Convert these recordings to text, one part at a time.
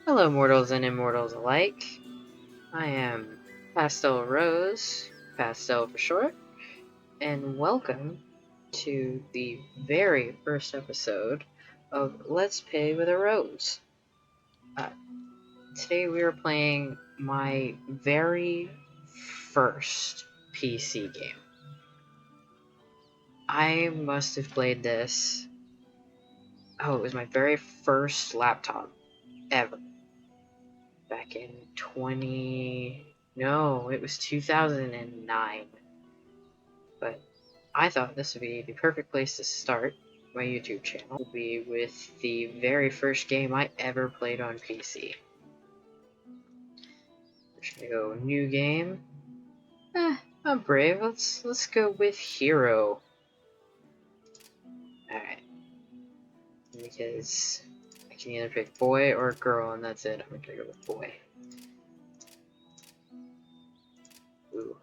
Hello, mortals and immortals alike. I am Pastel Rose, Pastel for short, and welcome to the very first episode of Let's Play with a Rose. Uh, Today we are playing my very first PC game. I must have played this. Oh, it was my very first laptop ever. Back in No, it was 2009. But I thought this would be the perfect place to start my YouTube channel. Will be with the very first game I ever played on PC. We're just gonna go new game. I'm brave. Let's go with Hero. Alright. Because I can either pick boy or girl, and that's it. I'm gonna go with boy. Ooh.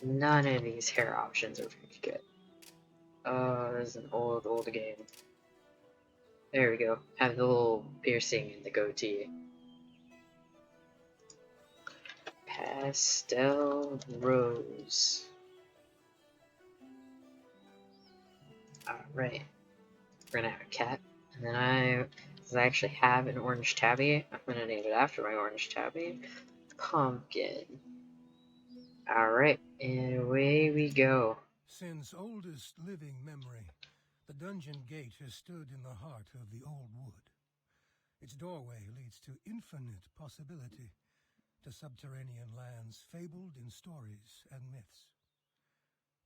None of these hair options are very good. This is an old game. There we go. Have the little piercing in the goatee. Pastel Rose. Alright. We're gonna have a cat. And then since I actually have an orange tabby, I'm gonna name it after my orange tabby. Pumpkin. Alright, and away we go. Since oldest living memory, the dungeon gate has stood in the heart of the old wood. Its doorway leads to infinite possibility, to subterranean lands fabled in stories and myths.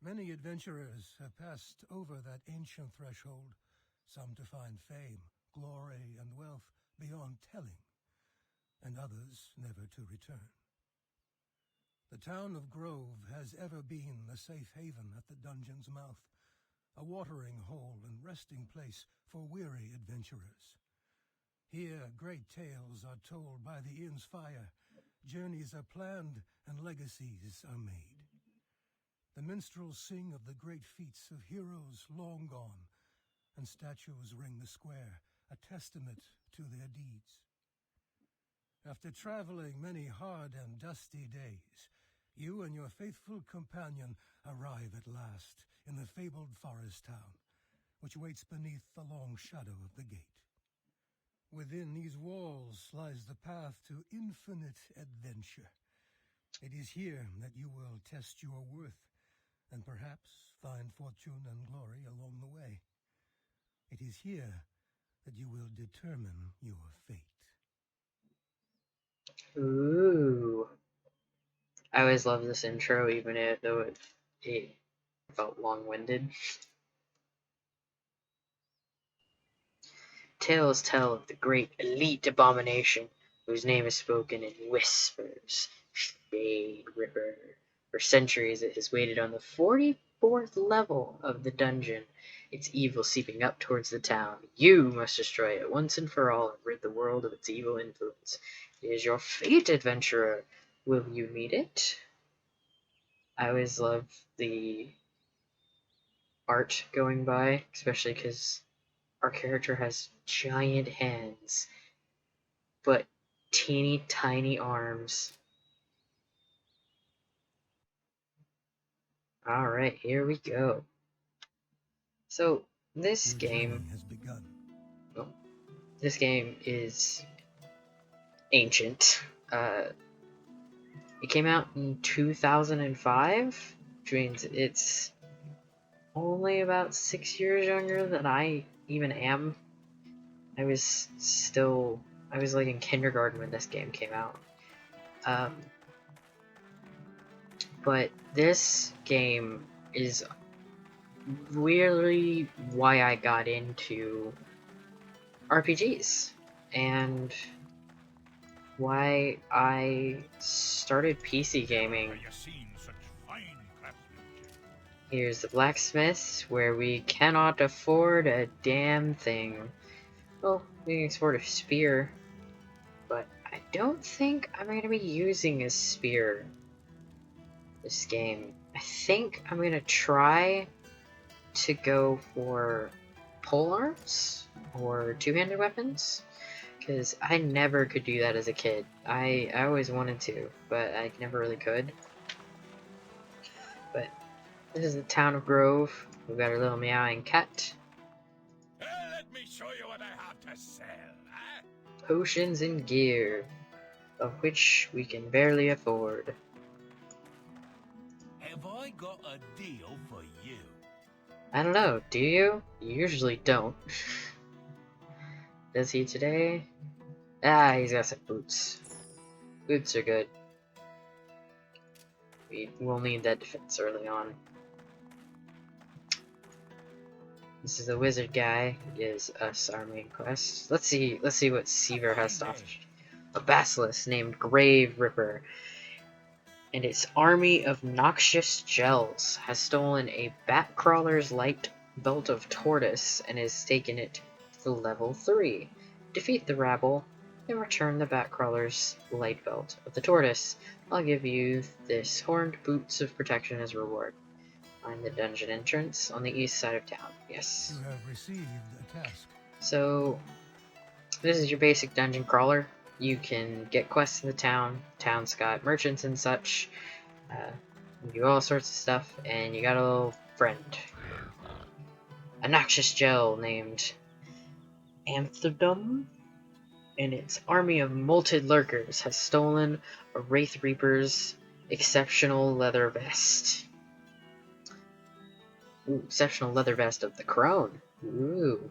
Many adventurers have passed over that ancient threshold, some to find fame, glory, and wealth beyond telling, and others never to return. The town of Grove has ever been the safe haven at the dungeon's mouth, a watering hole and resting place for weary adventurers. Here great tales are told by the inn's fire, journeys are planned, and legacies are made. The minstrels sing of the great feats of heroes long gone, and statues ring the square, a testament to their deeds. After traveling many hard and dusty days, you and your faithful companion arrive at last in the fabled forest town, which waits beneath the long shadow of the gate. Within these walls lies the path to infinite adventure. It is here that you will test your worth, and perhaps find fortune and glory along the way. It is here that you will determine your fate. Ooh. I always love this intro, even though it felt long-winded. Tales tell of the great elite abomination whose name is spoken in whispers, Shade River. For centuries it has waited on the 44th level of the dungeon, its evil seeping up towards the town. You must destroy it once and for all and rid the world of its evil influence. It is your fate, adventurer. Will you meet it? I always love the art going by, especially because our character has giant hands, but teeny tiny arms. Alright, here we go. So, this Your game... journey has begun. Oh, this game is ancient. It came out in 2005, which means it's only about 6 years younger than I even am. I was like in kindergarten when this game came out. But this game is really why I got into RPGs and why I started PC gaming. Here's the blacksmith, where we cannot afford a damn thing. Well, we can afford a spear, but I don't think I'm going to be using a spear this game. I think I'm going to try to go for polearms or two-handed weapons, because I never could do that as a kid. I always wanted to, but I never really could. But this is the town of Grove. We've got our little meowing cat. Let me show you what I have to sell, huh? Potions and gear, of which we can barely afford. Have I got a deal for you? I don't know, do you? You usually don't. Does he today? Ah, he's got some boots. Boots are good. We will need that defense early on. This is the wizard guy. Gives us our main quest. Let's see what Seaver has to offer. A basilisk named Grave Ripper and its army of noxious gels has stolen a bat crawler's light belt of tortoise and has taken it to level 3. Defeat the rabble and return the bat crawler's light belt of the tortoise. I'll give you this horned boots of protection as reward. Find the dungeon entrance on the east side of town. Yes. You have received a task. So, this is your basic dungeon crawler. You can get quests in the town. Town's got merchants and such. You do all sorts of stuff, and you got a little friend. A noxious gel named Amsterdam, and its army of molted lurkers has stolen a Wraith Reaper's exceptional leather vest. Ooh, exceptional leather vest of the Crone. Ooh.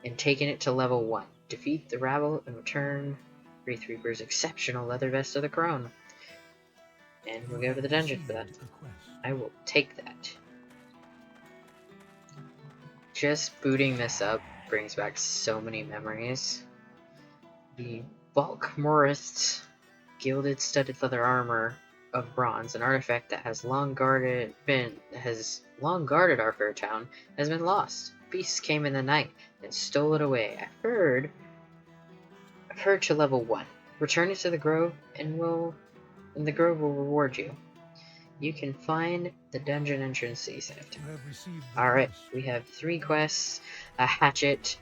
And taken it to level 1. Defeat the rabble and return Wraith Reaper's exceptional leather vest of the Crone. And we'll go to the dungeon for that. I will take that. Just booting this up brings back so many memories. The Balkmorith's gilded studded leather armor of bronze, an artifact that has long guarded our fair town, has been lost. Beasts came in the night and stole it away. I've heard to level 1. Return it to the Grove, and the Grove will reward you. You can find the dungeon entrance east side of town. Alright, we have 3 quests, a hatchet,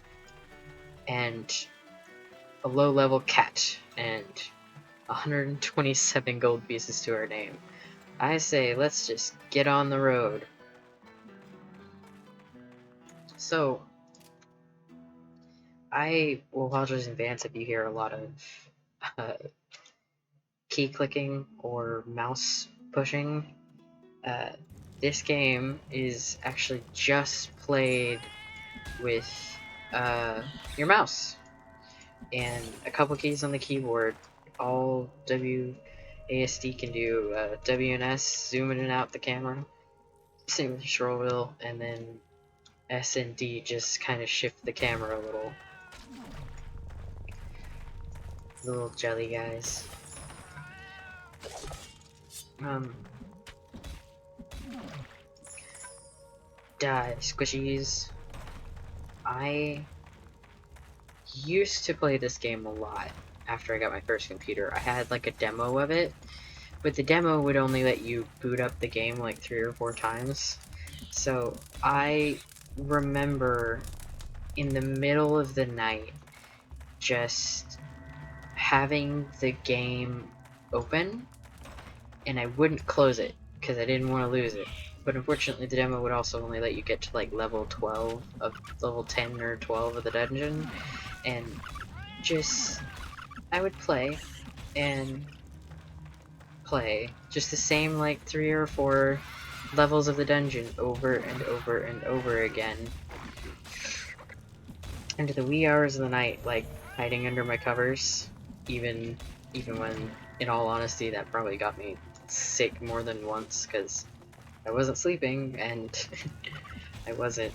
and a low-level cat, and 127 gold pieces to our name. I say, let's just get on the road. So, I will apologize in advance if you hear a lot of key clicking or mouse pushing. This game is actually just played with your mouse and a couple keys on the keyboard. All WASD can do WNS, zoom in and out the camera, same with the scroll wheel, and then S and D just kind of shift the camera a little. Little jelly guys. Die, squishies. I used to play this game a lot after I got my first computer. I had like a demo of it, but the demo would only let you boot up the game like 3 or 4 times. So I remember in the middle of the night just having the game open, and I wouldn't close it because I didn't want to lose it. But unfortunately the demo would also only let you get to like level 12 of level 10 or 12 of the dungeon, and just I would play and play just the same like 3 or 4 levels of the dungeon over and over and over again into the wee hours of the night, like hiding under my covers, even when in all honesty that probably got me sick more than once because I wasn't sleeping and I wasn't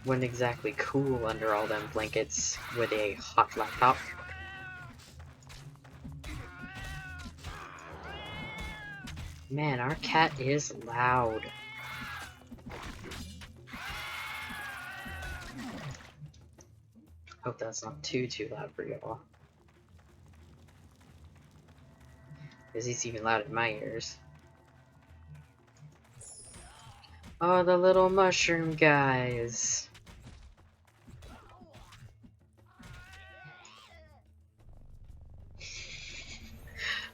exactly cool under all them blankets with a hot laptop. Man, our cat is loud. Hope that's not too loud for y'all. Because he's even loud in my ears. Oh, the little mushroom guys.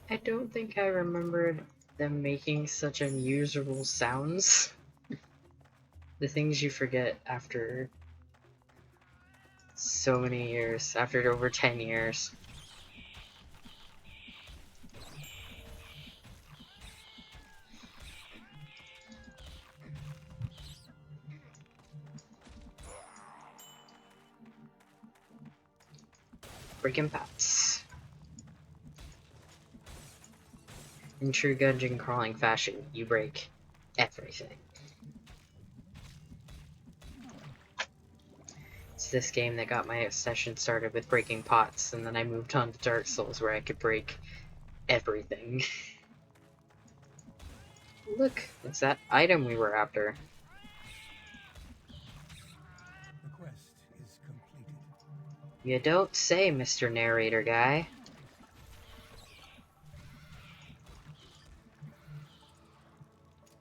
I don't think I remembered them making such unusual sounds. The things you forget after so many years, after over 10 years. Breaking pots. In true dungeon crawling fashion, you break everything. It's this game that got my obsession started with breaking pots, and then I moved on to Dark Souls where I could break everything. Look, it's that item we were after. The quest is completed. You don't say, Mr. Narrator Guy.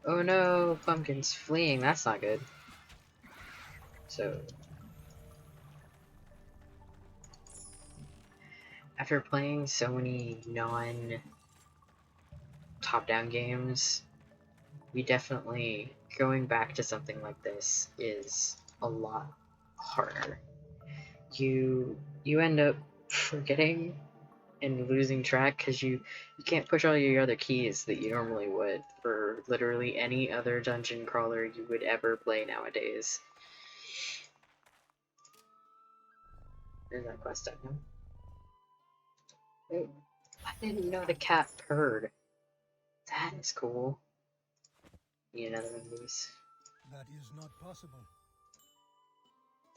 Oh no, Pumpkin's fleeing, that's not good. So, after playing so many non-top-down games, we definitely, going back to something like this is a lot harder. You end up forgetting and losing track because you can't push all your other keys that you normally would for literally any other dungeon crawler you would ever play nowadays. There's that quest item. Oh, I didn't know the cat purred. That is cool. Need another one of these. That is not possible.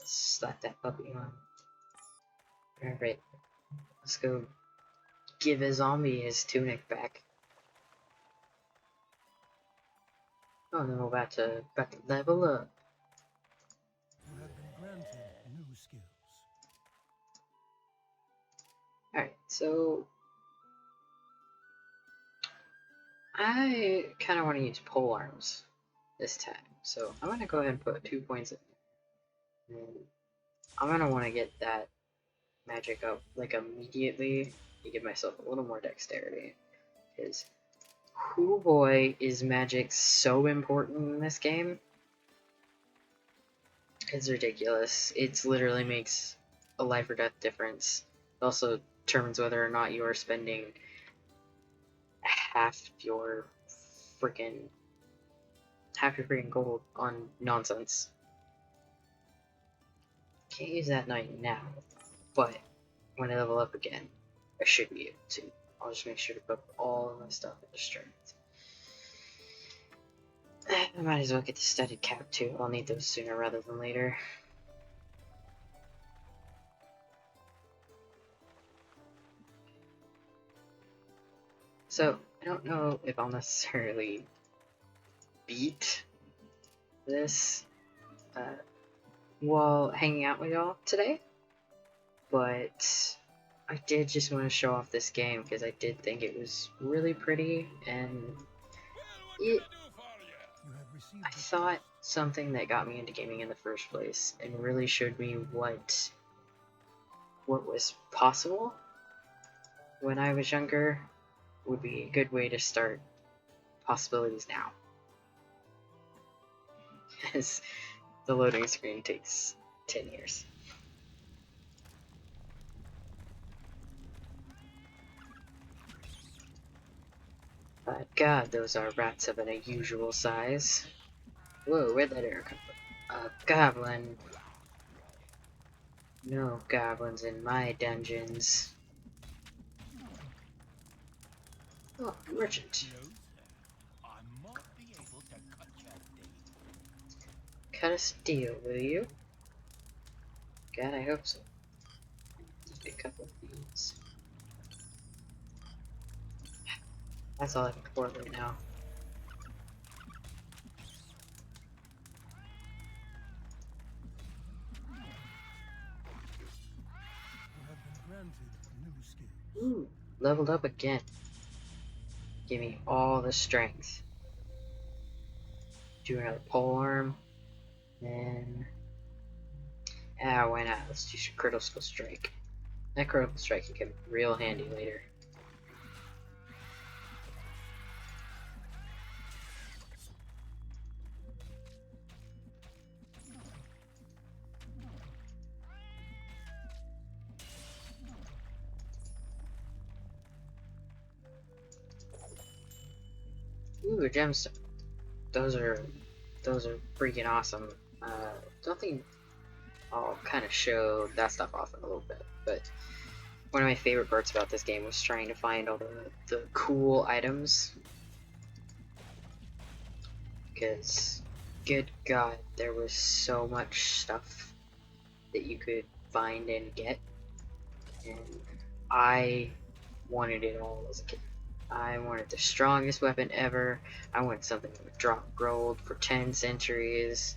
Slap that puppy on. Alright, let's go give a zombie his tunic back. Oh no, about to level up. You have been granted new skills. Alright, so I kind of want to use pole arms this time. So I'm going to go ahead and put 2 points in. And I'm going to want to get that magic up like immediately to give myself a little more dexterity. Because, hoo boy, is magic so important in this game. It's ridiculous. It literally makes a life or death difference. It also determines whether or not you are spending half your freaking gold on nonsense. Can't use that knight now, but when I level up again, I should be able to. I'll just make sure to put all of my stuff into strength. I might as well get the studded cap too. I'll need those sooner rather than later. So, I don't know if I'll necessarily beat this while hanging out with y'all today, but I did just want to show off this game because I did think it was really pretty, and I thought something that got me into gaming in the first place and really showed me what was possible when I was younger would be a good way to start possibilities now. As the loading screen takes 10 years. But god, those are rats of an unusual size. Whoa, where'd that arrow come from? A goblin. No goblins in my dungeons. Oh, merchant. Cut a deal, will you? God, I hope so. Just a couple of these. That's all I can afford right now. You have been granted new skills. Ooh, leveled up again. Give me all the strength. do another pole arm. Then, why not? Let's do some critical strike. That critical strike can come real handy later. Ooh, a gemstone. Those are freaking awesome. Don't think I'll kind of show that stuff off in a little bit, but one of my favorite parts about this game was trying to find all the cool items. Because, good God, there was so much stuff that you could find and get, and I wanted it all as a kid. I wanted the strongest weapon ever. I wanted something that would drop gold for 10 centuries.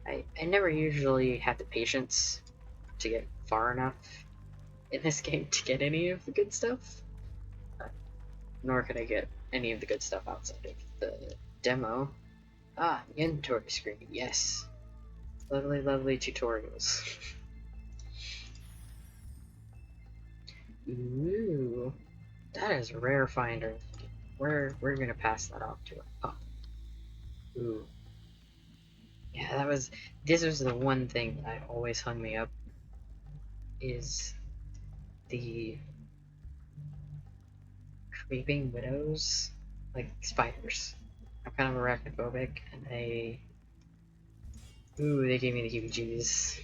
I never usually had the patience to get far enough in this game to get any of the good stuff. Nor could I get any of the good stuff outside of the demo. Ah, inventory screen, yes. Lovely, lovely tutorials. Ooh, that is a rare finder. We're gonna pass that off to a pup. Ooh. Yeah, this was the one thing that always hung me up, is the creeping widows, like spiders. I'm kind of arachnophobic, and they gave me the heebie-jeebies.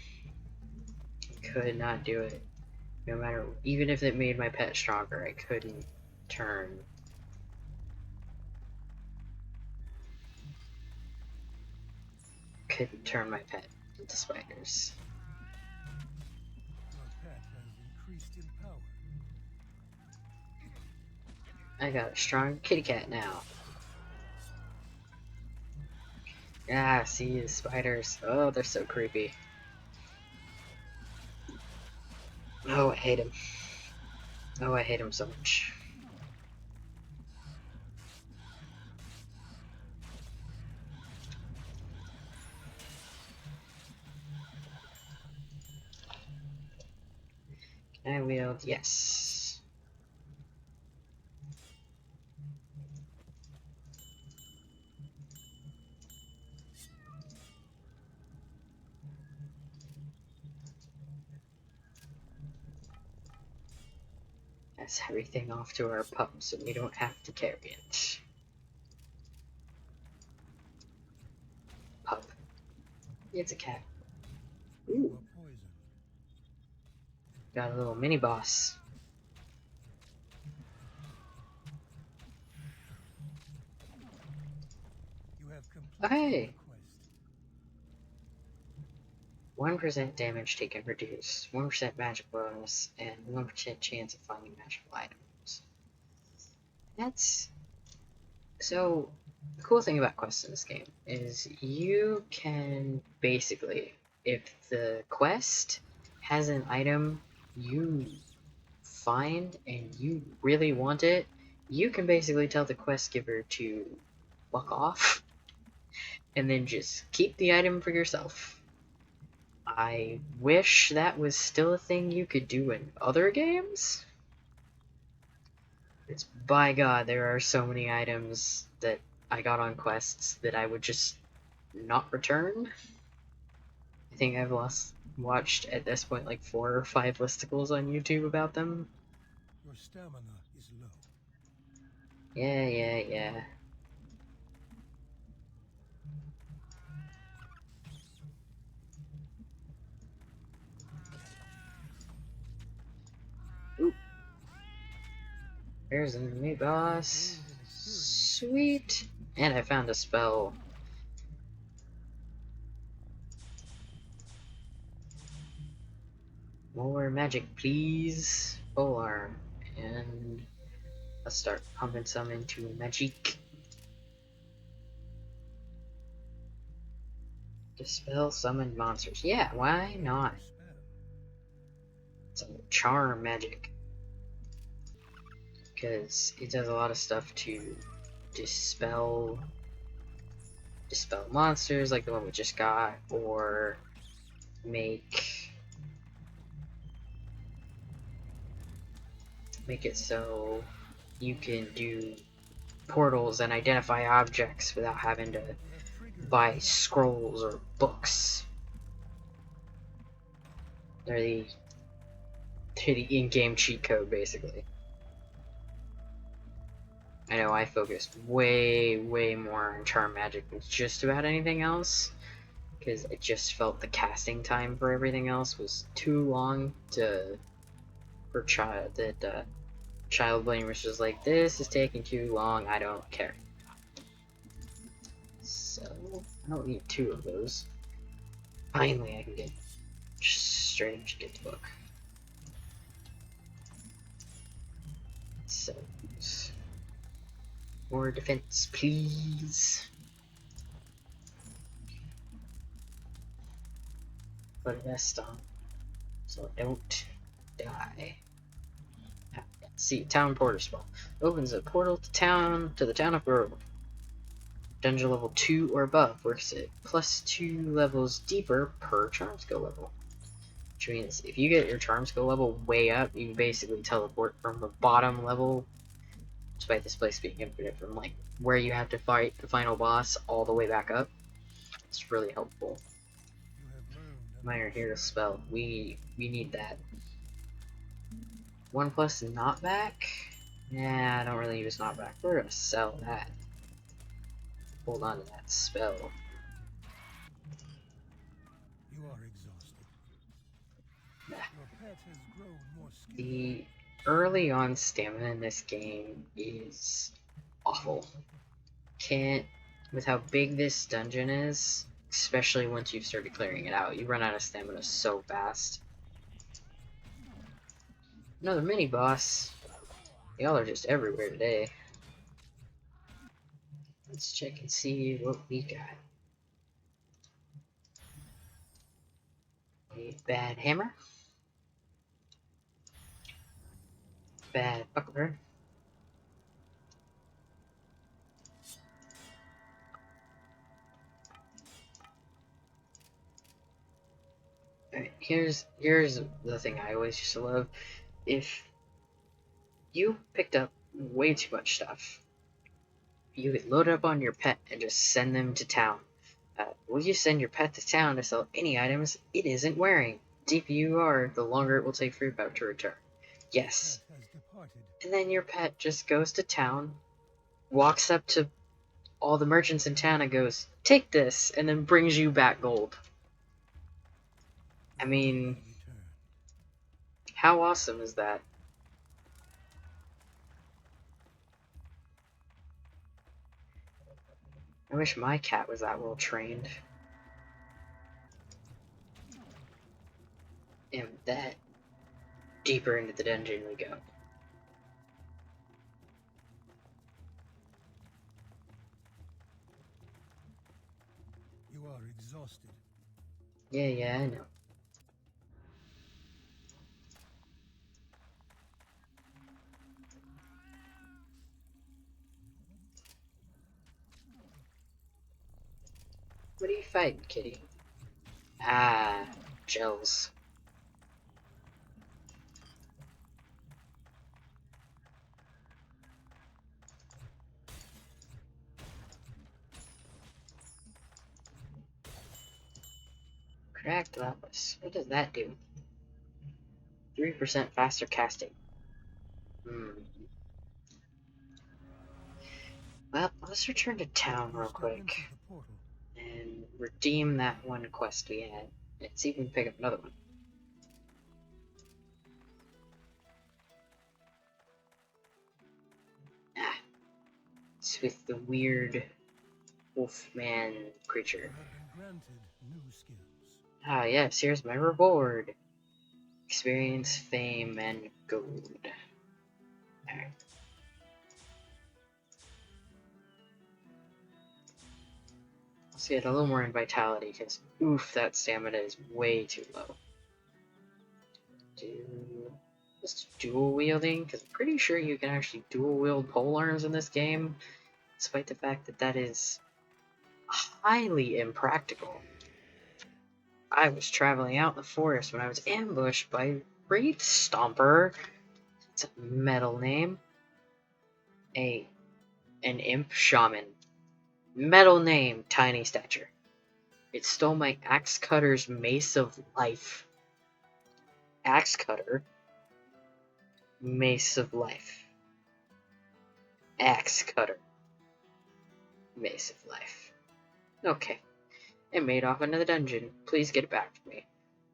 Could not do it. No matter, even if it made my pet stronger, I couldn't turn. Couldn't turn my pet into spiders. Your pet has increased in power. I got a strong kitty cat now. Ah, see the spiders. Oh, they're so creepy. Oh, I hate him. Oh, I hate him so much. Can I wield? Yes. Pass everything off to our pup so we don't have to carry it. Pup. It's a cat. Ooh. You are poisoned. Got a little mini boss. You have completed Hey. the quest. 1% damage taken reduced, 1% magic bonus, and 1% chance of finding magical items. That's... So, the cool thing about quests in this game is you can basically, if the quest has an item you find and you really want it, you can basically tell the quest giver to fuck off and then just keep the item for yourself. I wish that was still a thing you could do in other games. It's, by God, there are so many items that I got on quests that I would just not return. I think I've watched at this point like 4 or 5 listicles on YouTube about them. Your stamina is low. Yeah. Oop. There's a new boss. Sweet. And I found a spell. More magic, please. Polearm. And let's start pumping some into magic. Dispel summoned monsters. Yeah, why not? Spell. Some charm magic. because it does a lot of stuff to dispel monsters like the one we just got, or make it so you can do portals and identify objects without having to buy scrolls or books. They're the in-game cheat code, basically. I know I focused way more on charm magic than just about anything else, because I just felt the casting time for everything else was too long for Child Blame was just like, this is taking too long, I don't care. So, I don't need 2 of those. Finally, I can just straight up get the book. So, more defense, please. Put a vest on, so I don't die. See, Town Porter spell. Opens a portal to the town of Grove. Dungeon level 2 or above. Works at +2 levels deeper per charm skill level. Which means if you get your charm skill level way up, you can basically teleport from the bottom level, despite this place being infinite, from like where you have to fight the final boss all the way back up. It's really helpful. Minor hero spell. We need that. 1+ knockback? Nah, I don't really use knockback. We're gonna sell that. Hold on to that spell. You are exhausted. Nah. Your pet has grown more skilled. The early on stamina in this game is awful. With how big this dungeon is, especially once you've started clearing it out, you run out of stamina so fast. Another mini boss. Y'all are just everywhere today. Let's check and see what we got. A bad hammer. Bad buckler. Alright, here's the thing I always used to love. If you picked up way too much stuff, you could load it up on your pet and just send them to town. Will you send your pet to town to sell any items it isn't wearing? Deeper you are, the longer it will take for your pet to return. Yes. And then your pet just goes to town, walks up to all the merchants in town and goes, take this, and then brings you back gold. I mean, how awesome is that? I wish my cat was that well trained. And with that, deeper into the dungeon we go. You are exhausted. Yeah, I know. What are you fighting, kitty? Ah, gels. Cracked lapis. What does that do? 3% faster casting. Well, let's return to town real quick and redeem that one quest we had. Let's see if we can pick up another one. It's with the weird wolfman creature. Ah, yes, here's my reward. Experience, fame, and gold. Alright. Let's get a little more in vitality, because oof, that stamina is way too low. Just dual wielding, because I'm pretty sure you can actually dual wield polearms in this game, despite the fact that that is highly impractical. I was traveling out in the forest when I was ambushed by Wraith Stomper. It's a metal name. An imp shaman. Metal name, tiny stature. It stole my axe cutter's mace of life. Axe cutter, mace of life. Axe cutter, mace of life. Okay. It made off into the dungeon. Please get it back to me.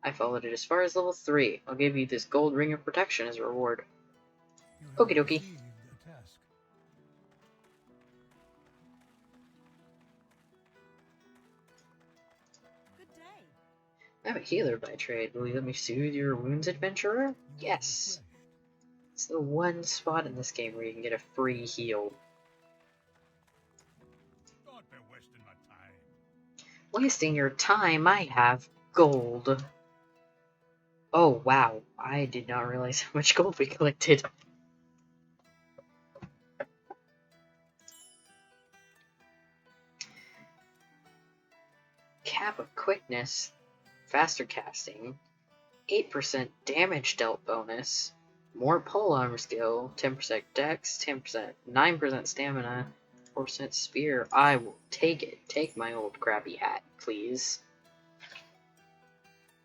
I followed it as far as level 3. I'll give you this gold ring of protection as a reward. You have Okie dokie. received a task. Good day. I'm a healer by trade. Will you let me soothe your wounds, adventurer? You are Yes. refreshed. It's the one spot in this game where you can get a free heal. Don't be wasting my time. Wasting your time, I have gold. Oh, wow. I did not realize how much gold we collected. Cap of quickness, faster casting, 8% damage dealt bonus, more polearm skill, 10% dex, 10%, 9% stamina, 4% spear. I will take it. Take my old crappy hat, please.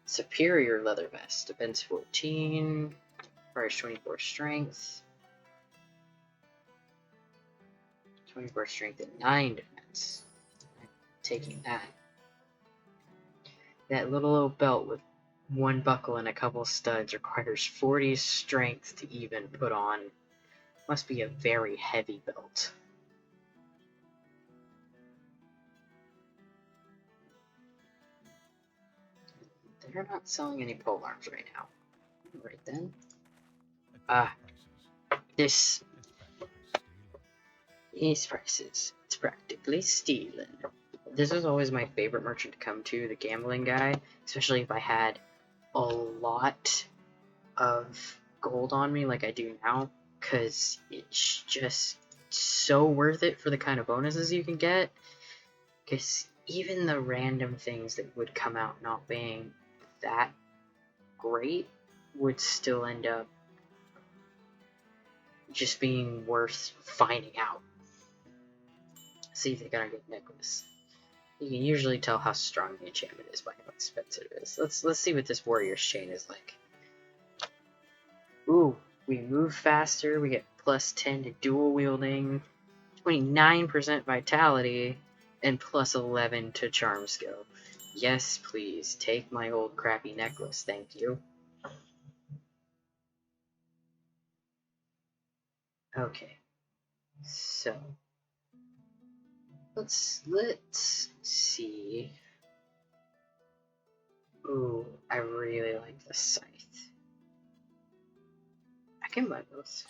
Superior leather vest, defense 14, requires 24 strength, 24 strength and 9 defense. I'm taking that. That little old belt with one buckle and a couple studs requires 40 strength to even put on. Must be a very heavy belt. They're not selling any polearms right now. Right then. Ah, this. These prices. It's practically stealing. This is always my favorite merchant to come to, the gambling guy, especially if I had a lot of gold on me like I do now, because it's just so worth it for the kind of bonuses you can get, because even the random things that would come out not being that great would still end up just being worth finding out. See if they got a good necklace. You can usually tell how strong the enchantment is by how expensive it is. Let's see what this warrior's chain is like. Ooh, we move faster, we get plus 10 to dual wielding, 29% vitality, and plus 11 to charm skill. Yes, please, take my old crappy necklace, thank you. Okay, so let's see. Ooh, I really like the scythe. I can buy both.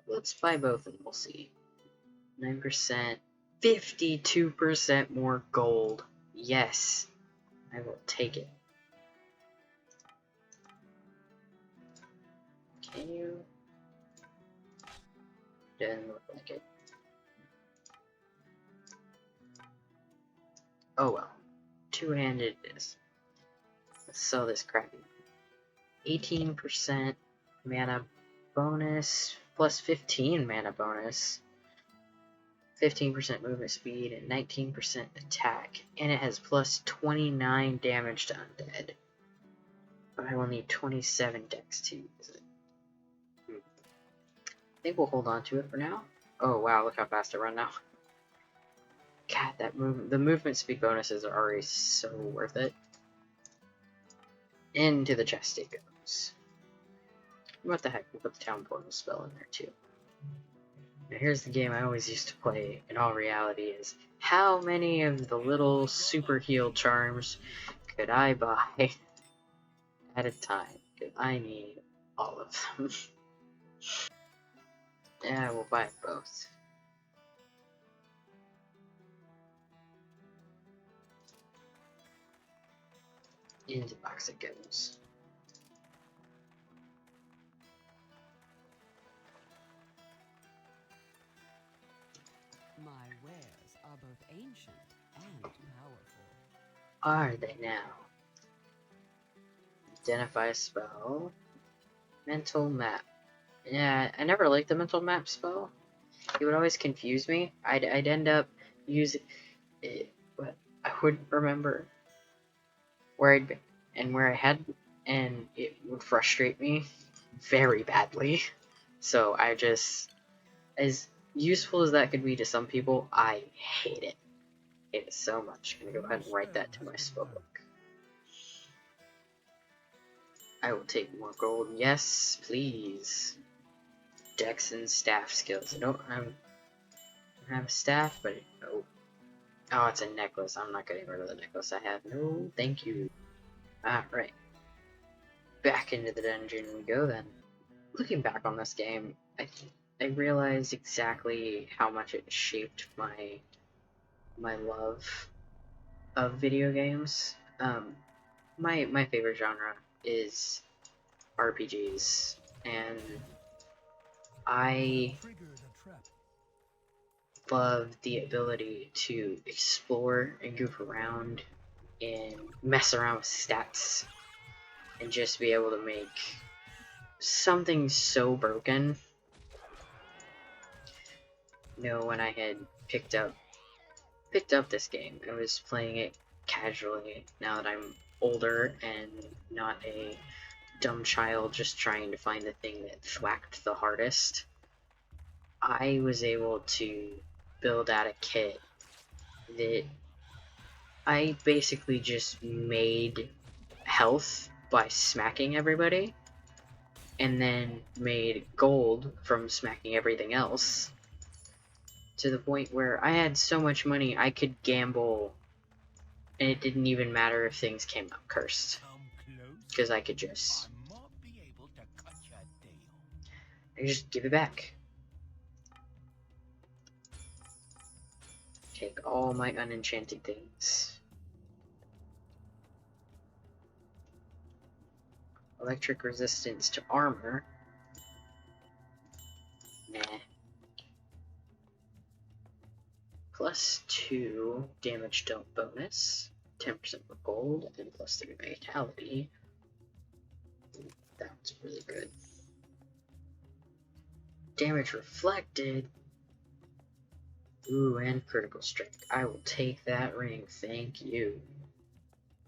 Let's buy both and we'll see. 9%, 52% more gold. Yes, I will take it. Can you? Doesn't look like it. Oh well. Two-handed it is. Let's sell this crappy. 18% mana bonus, plus 15 mana bonus, 15% movement speed, and 19% attack. And it has plus 29 damage to undead. But I will need 27 dex to use it. I think we'll hold on to it for now. Oh wow, look how fast I run now. God, the movement speed bonuses are already so worth it. Into the chest it goes. What the heck, we'll put the town portal spell in there too. Now here's the game I always used to play in all reality is, how many of the little super heal charms could I buy at a time? Because I need all of them. Yeah, we'll buy both. Into the box it goes. My wares are both ancient and powerful. Are they now? Identify a spell. Mental map. Yeah, I never liked the mental map spell. It would always confuse me. I'd end up using it, but I wouldn't remember where I'd been and where I had, and it would frustrate me very badly. So I just, as useful as that could be to some people, I hate it. Hate it so much. I'm gonna go ahead and write that to my spell book. I will take more gold. Yes, please. Dex and staff skills. I don't have a staff, but oh, it's a necklace. I'm not getting rid of the necklace I have. No, thank you. Alright. Back into the dungeon we go then. Looking back on this game, I realized exactly how much it shaped my love of video games. My favorite genre is RPGs, and I love the ability to explore and goof around and mess around with stats and just be able to make something so broken. When I had picked up this game, I was playing it casually. Now that I'm older and not a dumb child just trying to find the thing that thwacked the hardest, I was able to build out a kit that I basically just made health by smacking everybody, and then made gold from smacking everything else, to the point where I had so much money I could gamble, and it didn't even matter if things came up cursed, because I could just give it back. Take all my unenchanted things. Electric resistance to armor. Nah. +2 damage dump bonus. 10% for gold, and +3 vitality. That was really good. Damage reflected. Ooh, and critical strike. I will take that ring, thank you.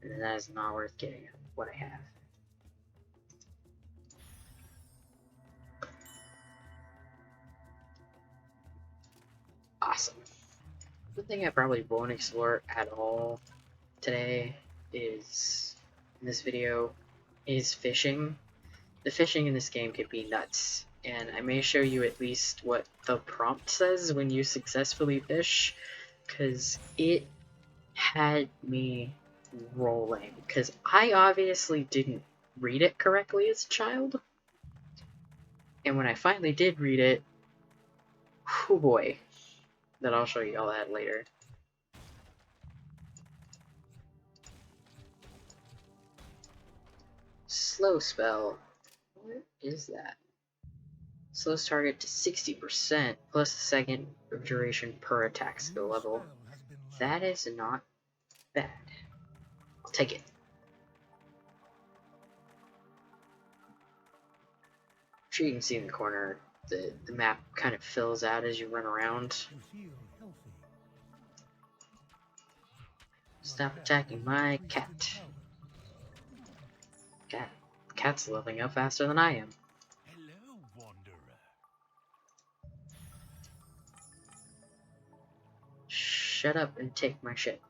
And that is not worth getting what I have. Awesome. The thing I probably won't explore at all today in this video is fishing. The fishing in this game can be nuts, and I may show you at least what the prompt says when you successfully fish, because it had me rolling, because I obviously didn't read it correctly as a child, and when I finally did read it, oh boy, that I'll show you all that later. Slow spell. What is that? Slows target to 60% plus the second of duration per attack skill level. That is not bad. I'll take it. I'm sure you can see in the corner the map kind of fills out as you run around. Stop attacking my cat. Cat's leveling up faster than I am. Hello, wanderer. Shut up and take my shit.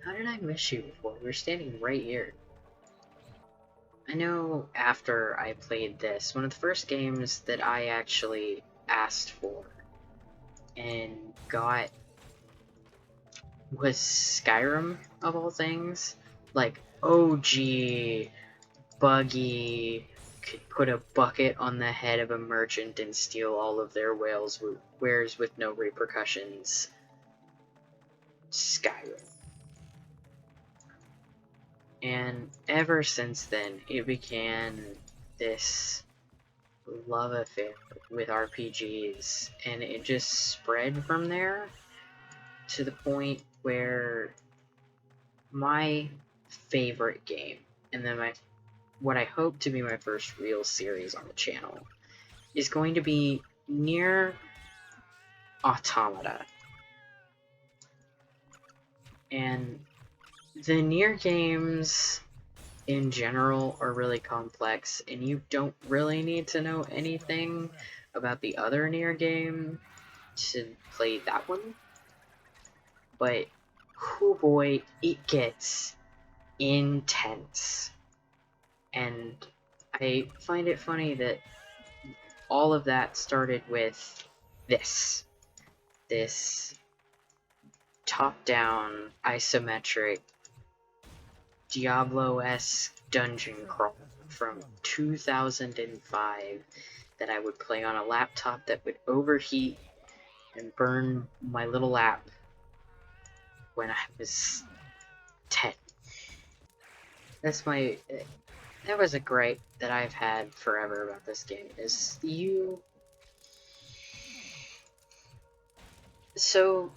How did I miss you before? We were standing right here. I know after I played this, one of the first games that I actually asked for and got was Skyrim, of all things. Like, OG, buggy, could put a bucket on the head of a merchant and steal all of their wares with no repercussions. Skyrim. And ever since then, it began this love affair with RPGs, and it just spread from there to the point where my favorite game, and then what I hope to be my first real series on the channel, is going to be Nier Automata. And the Nier games in general are really complex, and you don't really need to know anything about the other Nier game to play that one. But, oh boy, it gets intense. And I find it funny that all of that started with this top-down, isometric, Diablo-esque dungeon crawl from 2005 that I would play on a laptop that would overheat and burn my little lap when I was 10. That was a gripe that I've had forever about this game, is so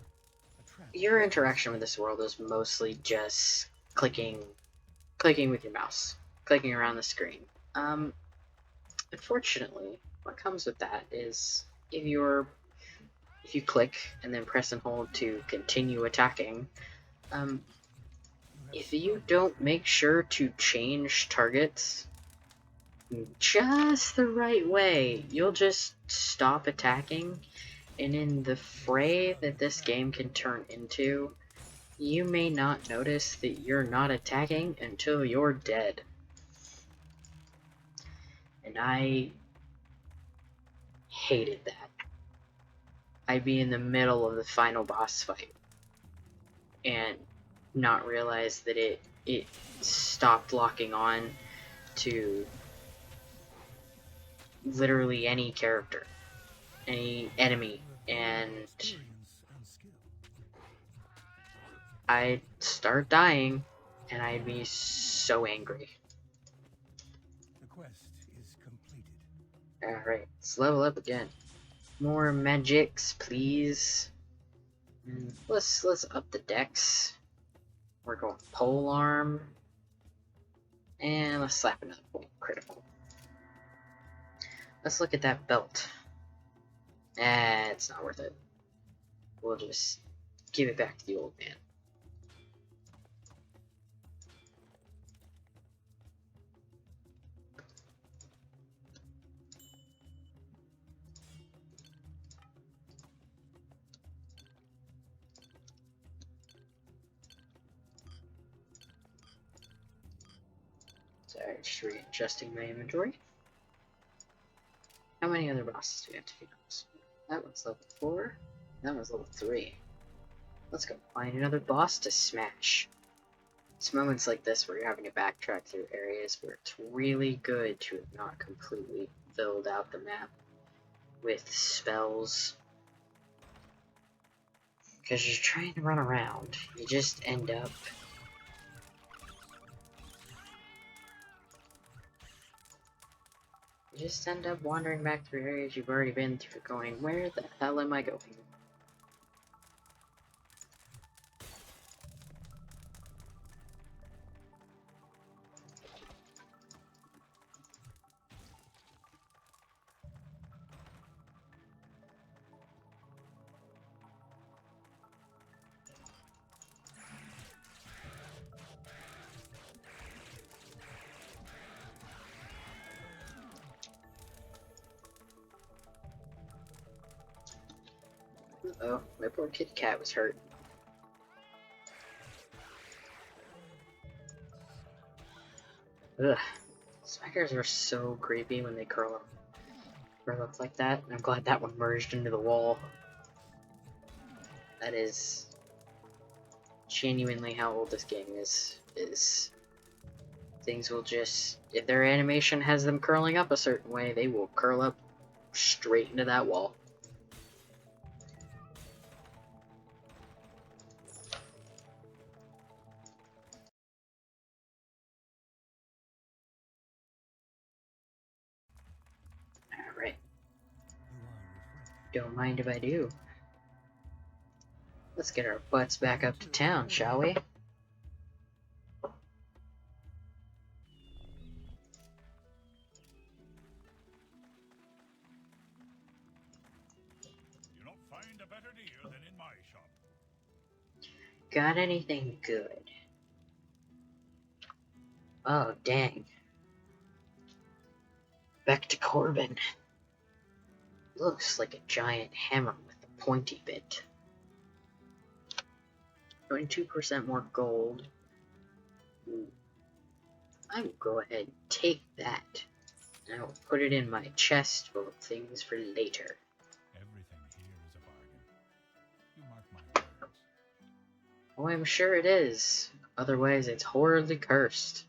your interaction with this world is mostly just clicking with your mouse, clicking around the screen. Unfortunately, what comes with that is if you click and then press and hold to continue attacking, if you don't make sure to change targets just the right way, you'll just stop attacking, and in the fray that this game can turn into, you may not notice that you're not attacking until you're dead. And I hated that. I'd be in the middle of the final boss fight and not realize that it stopped locking on to literally any character, any enemy, and I'd start dying, and I'd be so angry. The quest is completed. Alright, let's level up again. More magics, please. Let's up the dex. We're going pole arm. And let's slap another point critical. Let's look at that belt. It's not worth it. We'll just give it back to the old man. Sorry, just readjusting my inventory. How many other bosses do we have to do? That one's level 4. That one's level 3. Let's go find another boss to smash. It's moments like this where you're having to backtrack through areas where it's really good to have not completely filled out the map with spells. Because you're trying to run around, you just end up wandering back through areas you've already been through, going, where the hell am I going? Oh, my poor kitty cat was hurt. Ugh. Spiders are so creepy when they curl up like that, and I'm glad that one merged into the wall. That is genuinely how old this game is things will just, if their animation has them curling up a certain way, they will curl up straight into that wall. Don't mind if I do. Let's get our butts back up to town, shall we? You don't find a better deal than in my shop. Got anything good? Oh, dang. Back to Corbin. Looks like a giant hammer with a pointy bit. 22% more gold. Ooh. I will go ahead and take that. And I will put it in my chest full of things for later. Everything here is a bargain. You mark my words. Oh, I'm sure it is. Otherwise, it's horribly cursed.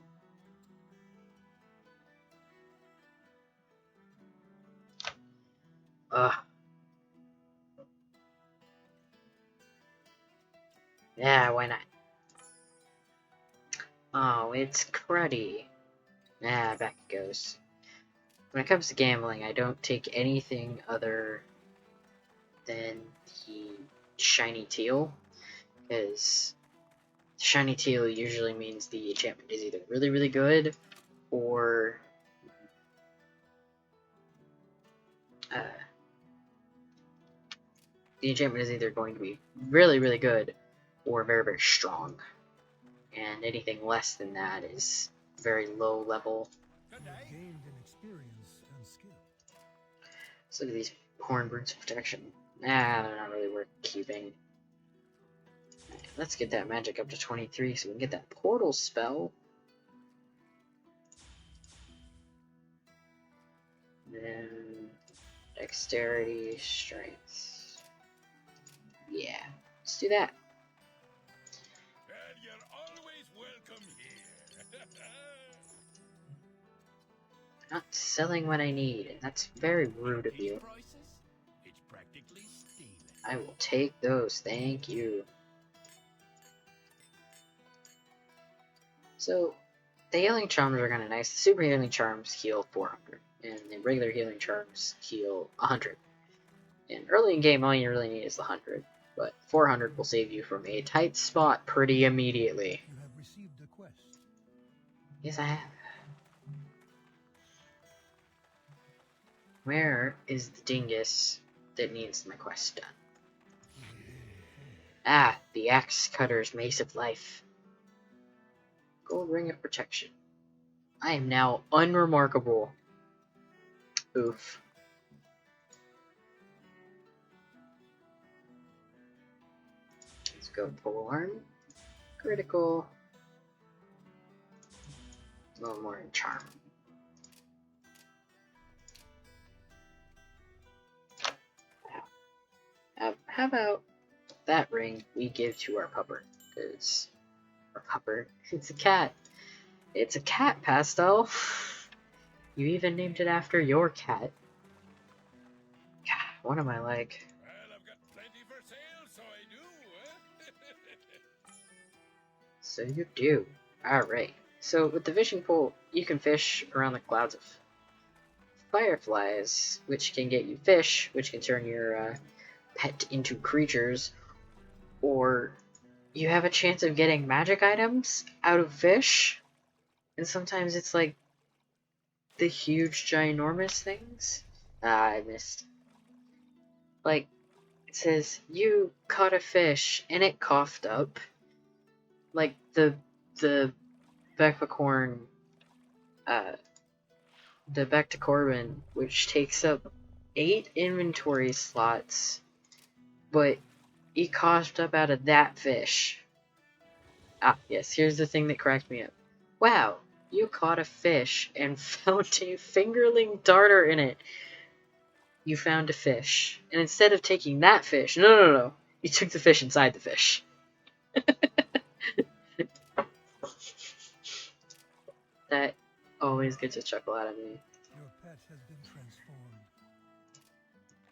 Ugh. Yeah, why not? Oh, it's cruddy. Ah, back it goes. When it comes to gambling, I don't take anything other than the shiny teal, because shiny teal usually means the enchantment is either really, really good, or the enchantment is either going to be really, really good, or very, very strong. And anything less than that is very low level. Good You have day. gained in experience and skill. So look at these horn brutes of protection. Nah, they're not really worth keeping. Let's get that magic up to 23 so we can get that portal spell. Then dexterity, strength. Yeah, let's do that. And you're always welcome here. Not selling what I need, and that's very rude of These you. prices, it's practically stealing. I will take those, thank you. So, the healing charms are kind of nice. The super healing charms heal 400, and the regular healing charms heal 100. And early in game, all you really need is the 100, but 400 will save you from a tight spot pretty immediately. You have received a quest. Yes, I have. Where is the dingus that needs my quest done? Ah, the Axe Cutter's Mace of Life. Gold Ring of Protection. I am now unremarkable. Oof. Let's go pole arm. Critical. A little more in charm. How about that ring we give to our pupper? Because our pupper, it's a cat. It's a cat, Pastel. You even named it after your cat. God, what am I like? Well, I've got plenty for sale, so I do, huh? So you do. Alright. So with the fishing pole, you can fish around the clouds of fireflies, which can get you fish, which can turn your pet into creatures, or you have a chance of getting magic items out of fish, and sometimes it's like the huge, ginormous things. Ah, I missed. Like, it says, you caught a fish, and it coughed up. Like, the Beckacorn, the Back to Corbin, which takes up 8 inventory slots, but he coughed up out of that fish. Ah, yes, here's the thing that cracked me up. Wow, you caught a fish and found a fingerling darter in it. You found a fish. And instead of taking that fish, no. You took the fish inside the fish. That always gets a chuckle out of me. Your pet has been transformed.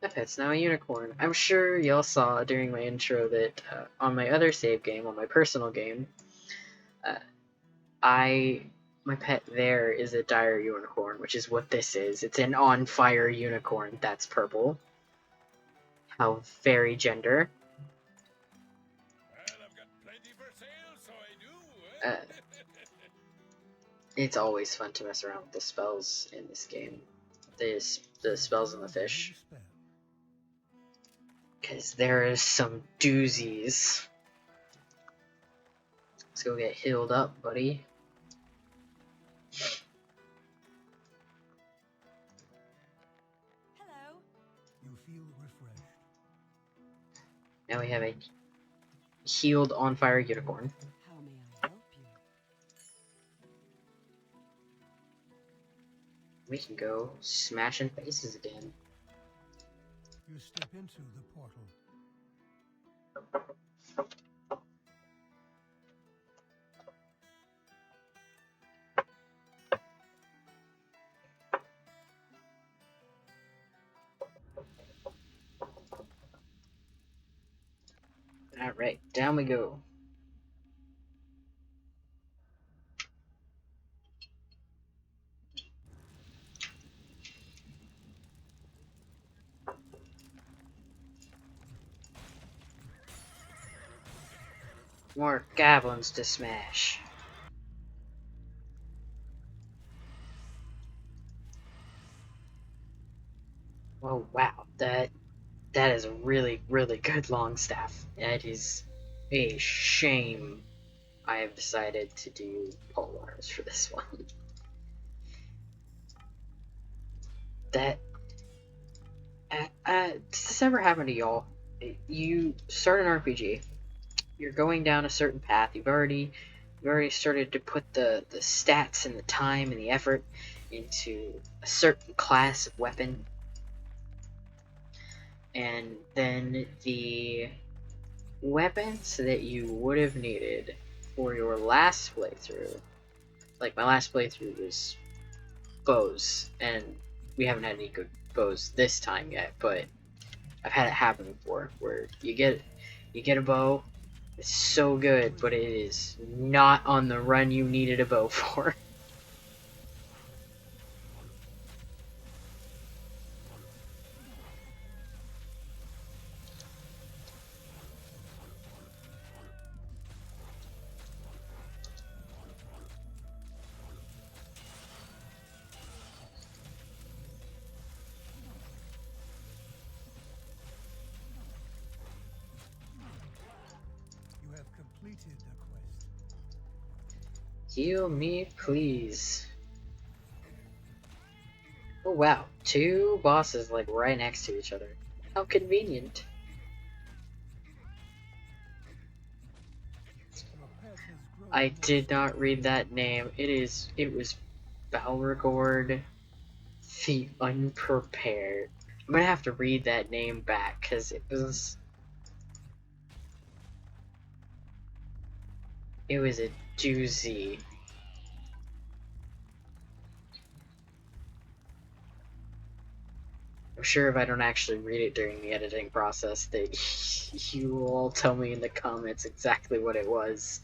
My pet's now a unicorn. I'm sure y'all saw during my intro that on my other save game, on my personal game, my pet there is a dire unicorn, which is what this is. It's an on fire unicorn that's purple. How very gender. Well, I've got plenty for sale, so I do, Uh, it's always fun to mess around with the spells in this game. The spells in the fish. Because there is some doozies. Let's go get healed up, buddy. Hello. You feel refreshed. Now we have a healed on fire unicorn. How may I help you? We can go smashing faces again. You step into the portal. Alright, down we go. More goblins to smash. Oh wow, that is a really, really good long staff. That is a shame I have decided to do polars for this one. That does this ever happen to y'all? You start an RPG, you're going down a certain path, you've already started to put the stats and the time and the effort into a certain class of weapon, and then the weapons that you would have needed for your last playthrough, like my last playthrough was bows, and we haven't had any good bows this time yet, but I've had it happen before where you get a bow, it's so good, but it is not on the run you needed a bow for. You have completed the quest. Heal me, please. Oh wow, two bosses like right next to each other. How convenient. Your path has grown I more did not stable. read that name. It was Balrogord the Unprepared. I'm gonna have to read that name back because it was a doozy. I'm sure if I don't actually read it during the editing process that you will all tell me in the comments exactly what it was.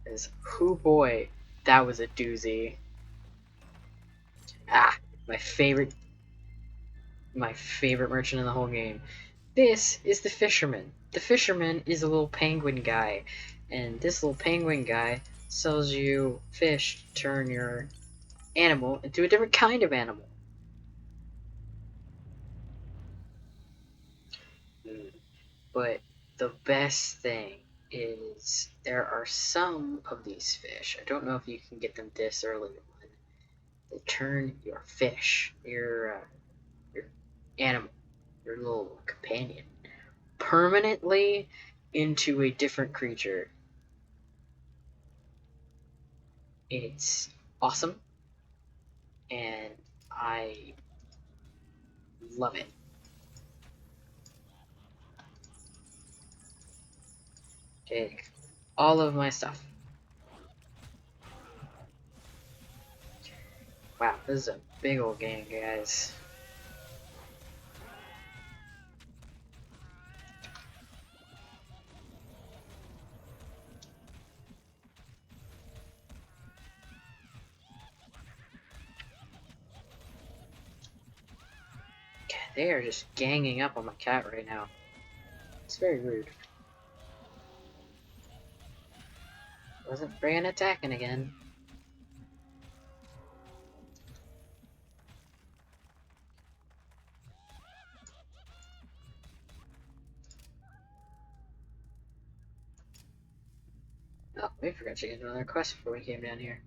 Is who boy, that was a doozy. Ah, my favorite merchant in the whole game. This is the fisherman. The fisherman is a little penguin guy, and this little penguin guy sells you fish to turn your animal into a different kind of animal. But the best thing is there are some of these fish. I don't know if you can get them this early on. They turn your fish, your animal, your little companion, permanently into a different creature. It's awesome, and I love it. Take all of my stuff. Wow, this is a big old game, guys. Okay, They are just ganging up on my cat right now. It's very rude. Wasn't friggin' attacking again. Oh, we forgot to get another quest before we came down here.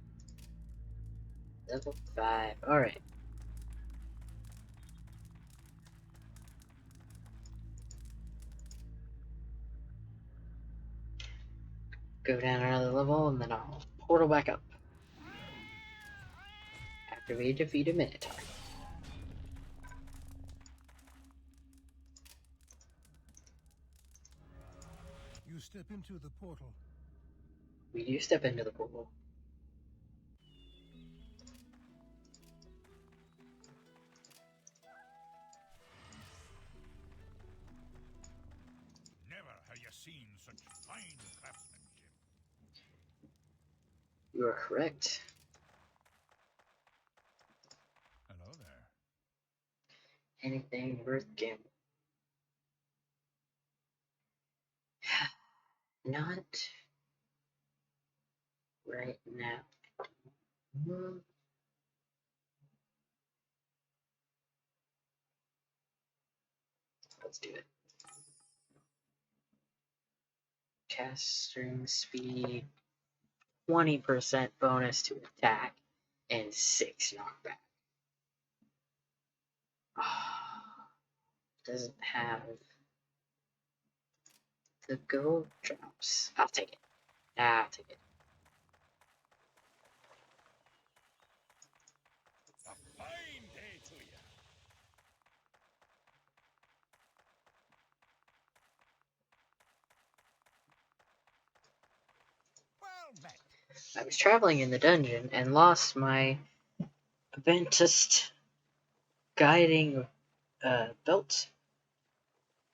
Level 5. Alright. Go down another level and then I'll portal back up. After we defeat a Minotaur. You step into the portal. We do step into the portal. Never have you seen such fine craftsmanship. You are correct. Hello there. Anything worth gambling. Not right now. Let's do it. Casting speed, 20% bonus to attack, and 6 knockback. Doesn't have the gold drops. I'll take it. I'll take it. A fine day to you. Well met. I was traveling in the dungeon and lost my Adventist guiding belt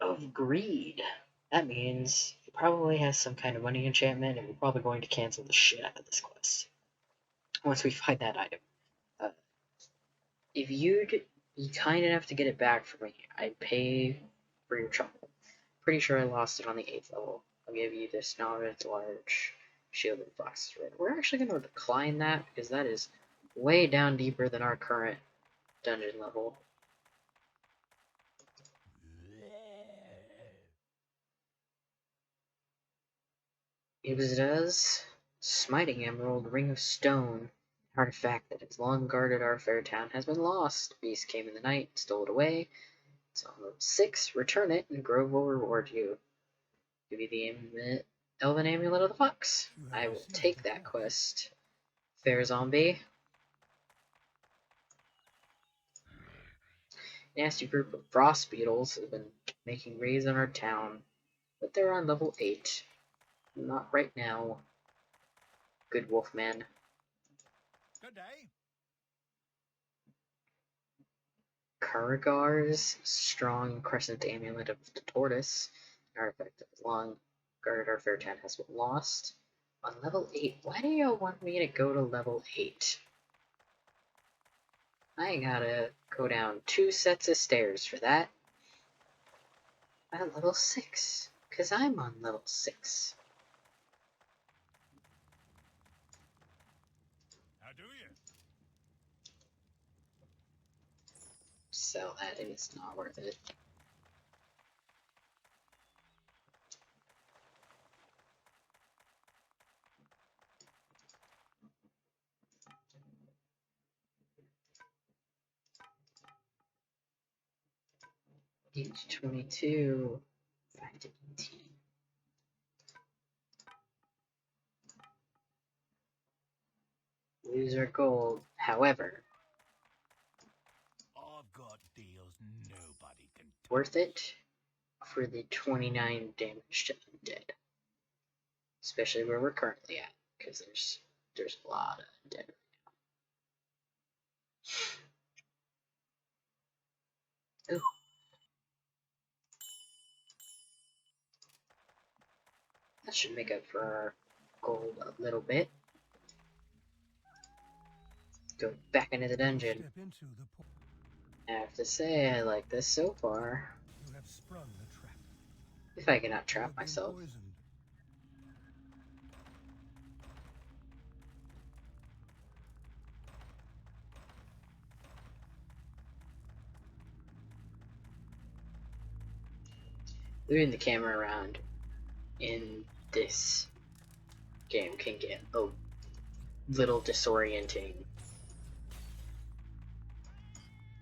of greed. That means it probably has some kind of money enchantment, and we're probably going to cancel the shit out of this quest once we find that item. If you'd be kind enough to get it back for me, I'd pay for your trouble. Pretty sure I lost it on the 8th level. I'll give you this novice large shielded fox red. We're actually going to decline that because that is way down deeper than our current dungeon level. It does Smiting Emerald, Ring of Stone, artifact that has long guarded our fair town has been lost. Beast came in the night, stole it away. It's on level 6. Return it, and Grove will reward you. Give you the Elven Amulet of the Fox. I will take that quest. Fair zombie. Nasty group of frost beetles have been making raids on our town, but they're on level 8. Not right now. Good Wolfman. Good day. Karagar's strong crescent amulet of the tortoise. Artifact that has long guarded our fair town has been lost. On level 8. Why do you want me to go to level 8? I gotta go down 2 sets of stairs for that. At level 6. Because I'm on level 6. How do you? Sell that and it's not worth it. H22, 5 to 18. Lose our gold. However, I've got deals nobody can touch. worth it for the 29 damage to undead. Especially where we're currently at, because there's a lot of undead right now. Ooh. That should make up for our gold a little bit. Go back into the dungeon. Step into the portal. I have to say, I like this so far. You have sprung the trap. If I cannot You trap have been myself. poisoned. Moving the camera around in this game can get a little disorienting.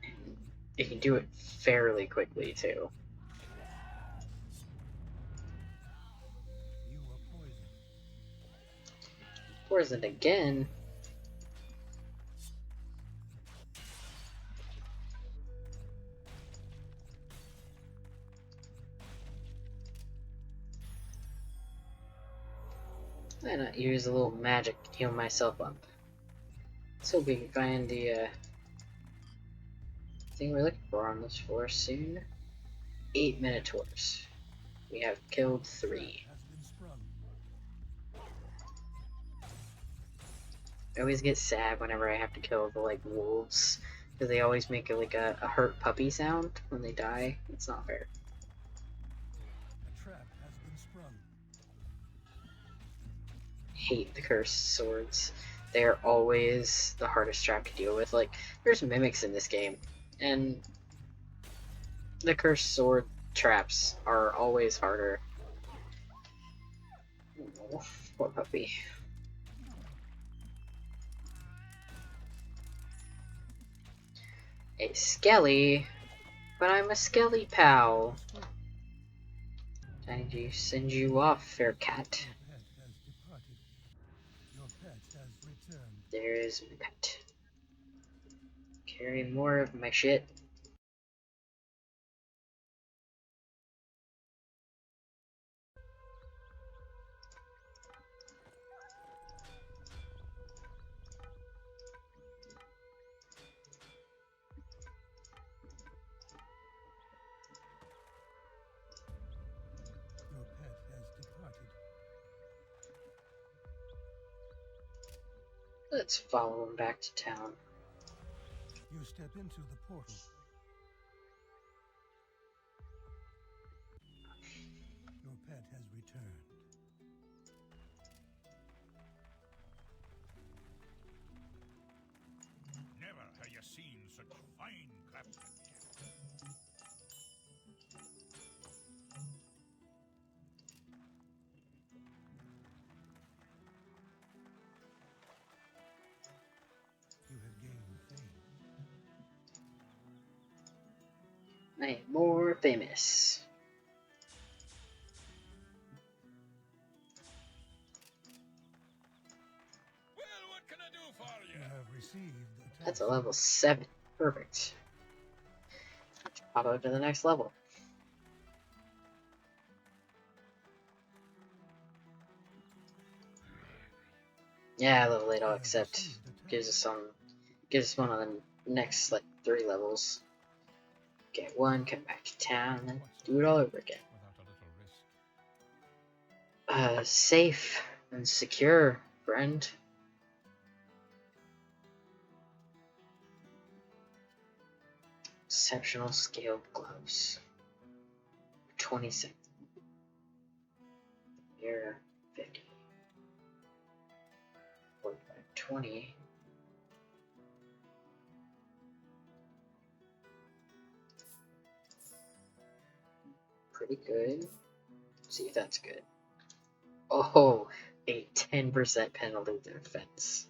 And it can do it fairly quickly too. You are poisoned. Poisoned again. Why not use a little magic to heal myself up? Let's hope we can find the thing we're looking for on this floor soon. 8 Minotaurs. We have killed 3. Has been sprung. I always get sad whenever I have to kill the wolves, because they always make a hurt puppy sound when they die. It's not fair. A trap has been sprung. Hate the cursed swords. They are always the hardest trap to deal with. Like, there's mimics in this game, and the cursed sword traps are always harder. Oh, poor puppy. A skelly, but I'm a skelly pal. Time to send you off, fair cat. Your pet has departed. Your pet has returned. There's my pet. Carry more of my shit. Your pet has departed. Let's follow him back to town. You step into the portal. Your pet has returned. Never have you seen such fine craftsmanship. You have gained fame. I am more famous. Well, what can I do for You you? have received a That's a task. level 7. Perfect. Let's pop up to the next level. Yeah, level 8 You I'll have accept. received a task. Gives us one on the next 3 levels. Get one, come back to town, and then do it all over again. Without a little risk. Safe and secure, friend. Exceptional scaled gloves. 27. Here, 50. 45, 20. Pretty good. Let's see if that's good. Oh, a 10% penalty to defense.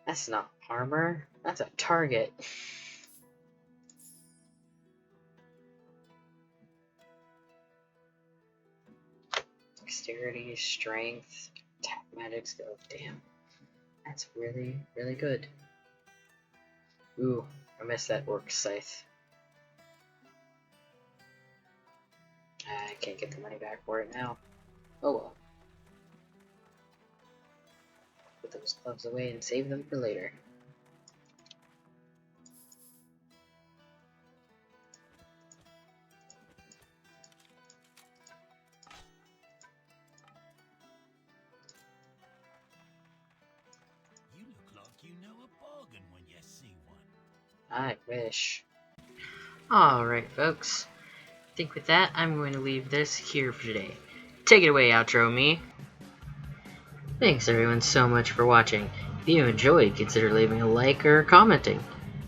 That's not armor. That's a target. Dexterity, strength, attack magic skill. Damn. That's really, really good. Ooh, I missed that orc scythe. I can't get the money back for it now. Oh well. Put those gloves away and save them for later. You look like you know a bargain when you see one. I wish. Alright, folks. I think with that, I'm going to leave this here for today. Take it away, outro me. Thanks everyone so much for watching. If you enjoyed, consider leaving a like or commenting.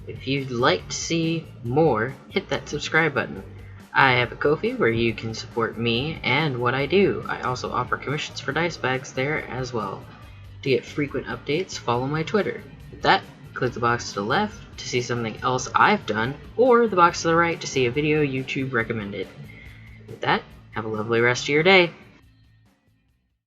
If you'd like to see more, hit that subscribe button. I have a Ko-fi where you can support me and what I do. I also offer commissions for dice bags there as well. To get frequent updates, follow my Twitter. With that, click the box to the left to see something else I've done, or the box to the right to see a video YouTube recommended. With that, have a lovely rest of your day.